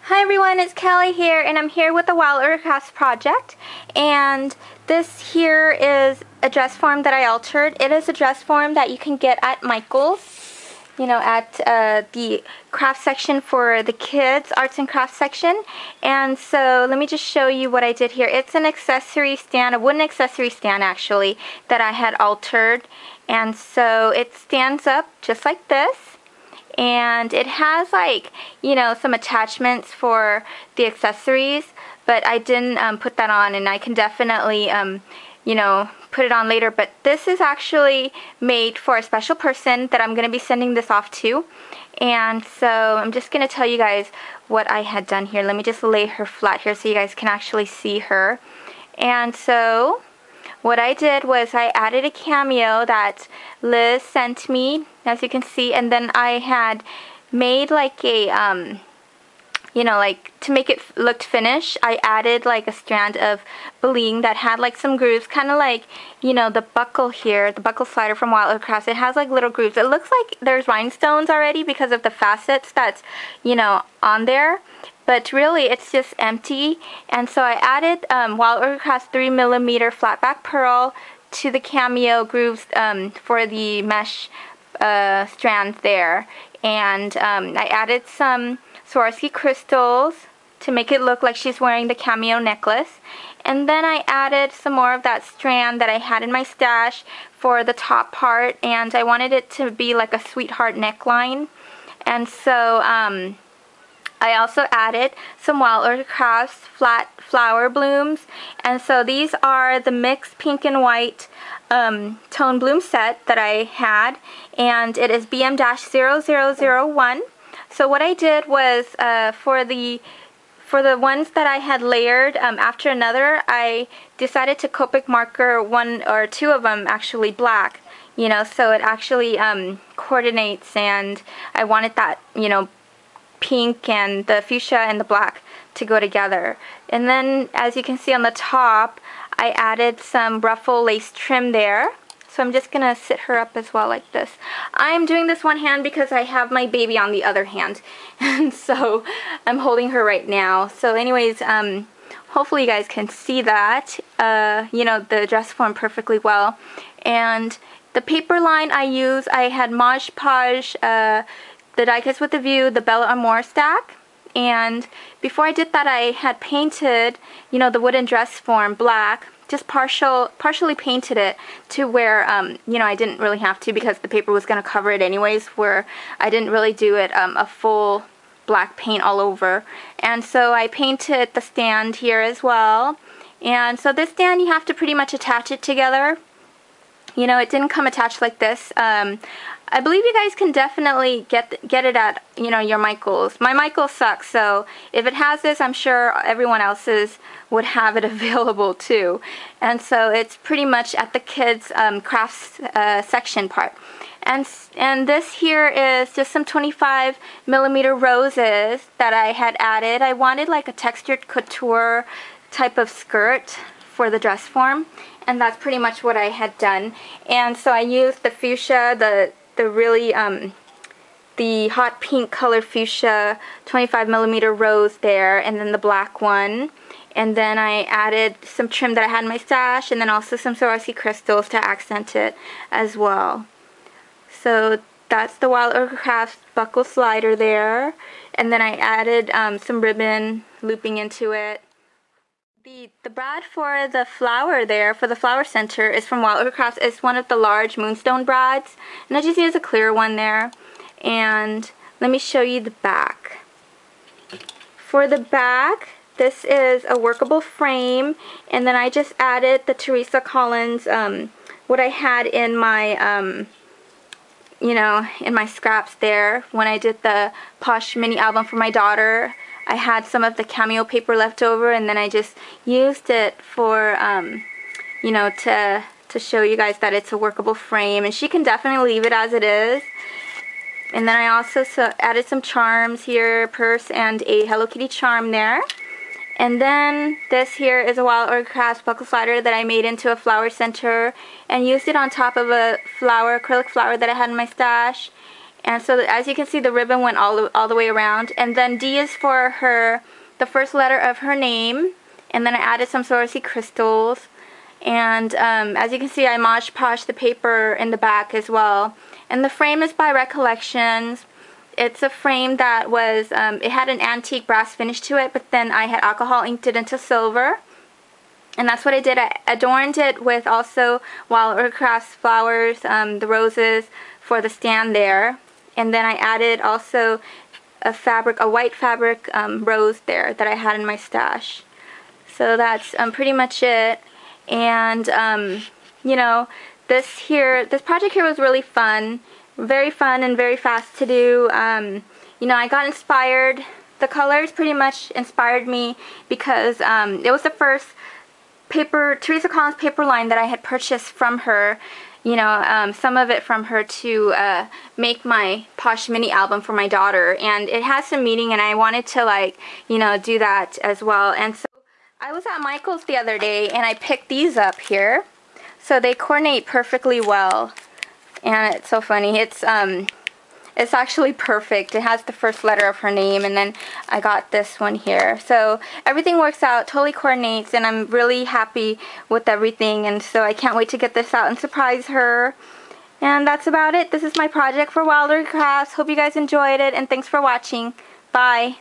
Hi everyone, it's Kelly here, and I'm here with the Wild Orchid Crafts project, and this here is a dress form that I altered. It is a dress form that you can get at Michael's, at the craft section for the kids, arts and crafts section. And so let me just show you what I did here. It's an accessory stand, a wooden accessory stand actually, that I had altered. And so it stands up just like this. And it has some attachments for the accessories, but I didn't put that on, and I can definitely put it on later. But this is actually made for a special person that I'm going to be sending this off to. And so I'm just going to tell you guys what I had done here. Let me just lay her flat here so you guys can actually see her. And so what I did was I added a cameo that Liz sent me, as you can see, and then I had made like a, to make it look finished, I added like a strand of bling that had like some grooves, kind of like, the buckle here, the buckle slider from Wild Orchid Crafts. It has like little grooves. It looks like there's rhinestones already because of the facets that's, on there. But really, it's just empty. And so I added Wild Orchid Crafts 3mm flat back pearl to the cameo grooves for the mesh strand there. And I added some Swarovski crystals to make it look like she's wearing the cameo necklace. And then I added some more of that strand that I had in my stash for the top part. And I wanted it to be like a sweetheart neckline. And so I also added some Wild Orchid Crafts flat flower blooms, and so these are the mixed pink and white tone bloom set that I had, and it is BM-0001. So what I did was for the ones that I had layered after another, I decided to Copic marker one or two of them actually black, so it actually coordinates, and I wanted that, pink and the fuchsia and the black to go together. And then, as you can see on the top, I added some ruffle lace trim there. So I'm just gonna sit her up as well like this. I'm doing this one hand because I have my baby on the other hand, and so I'm holding her right now. So anyways, hopefully you guys can see that, the dress form perfectly well. And the paper line I use, I had Mod Podge, the Die Cuts with the View, the Bella Amore stack. And before I did that, I had painted, the wooden dress form black, just partially painted it to where, I didn't really have to because the paper was going to cover it anyways, where I didn't really do it a full black paint all over. And so I painted the stand here as well. And so this stand, you have to pretty much attach it together. It didn't come attached like this. I believe you guys can definitely get it at, your Michael's. My Michael's sucks, so if it has this, I'm sure everyone else's would have it available too. And so it's pretty much at the kids' crafts section part. And this here is just some 25mm roses that I had added. I wanted like a textured couture type of skirt for the dress form, and that's pretty much what I had done. And so I used the fuchsia, the really the hot pink color fuchsia 25mm rose there, and then the black one, and then I added some trim that I had in my stash, and then also some Swarovski crystals to accent it as well. So that's the Wild Orchid Crafts buckle slider there, and then I added some ribbon looping into it. The brad for the flower there, for the flower center, is from Wild Orchid Crafts. It's one of the large moonstone brads, and I just used a clear one there. And let me show you the back. For the back, this is a workable frame, and then I just added the Teresa Collins, what I had in my, in my scraps there when I did the Posh mini album for my daughter. I had some of the cameo paper left over, and then I just used it for, to show you guys that it's a workable frame, and she can definitely leave it as it is. And then I also added some charms here, purse and a Hello Kitty charm there. And then this here is a Wild Orchid Crafts buckle slider that I made into a flower center and used it on top of a acrylic flower that I had in my stash. And so as you can see, the ribbon went all the way around. And then D is for the first letter of her name. And then I added some Swarovski crystals. And as you can see, I Mod Podged the paper in the back as well. And the frame is by Recollections. It's a frame that was, it had an antique brass finish to it, but then I had alcohol inked it into silver. And that's what I did. I adorned it with also Wild Orchid Crafts flowers, the roses for the stand there. And then I added also a white fabric rose there that I had in my stash. So that's pretty much it. And you know, this project here was really fun, very fun and very fast to do. You know, I got inspired. The colors pretty much inspired me because it was the first Teresa Collins paper line that I had purchased from her. You know, some of it from her to make my Posh mini album for my daughter, and it has some meaning, and I wanted to, like, you know, do that as well. And so I was at Michael's the other day and I picked these up here, so they coordinate perfectly well, and it's so funny. It's actually perfect. It has the first letter of her name, and then I got this one here. So everything works out, totally coordinates, and I'm really happy with everything, and so I can't wait to get this out and surprise her. And that's about it. This is my project for Wild Orchid Crafts. Hope you guys enjoyed it, and thanks for watching. Bye.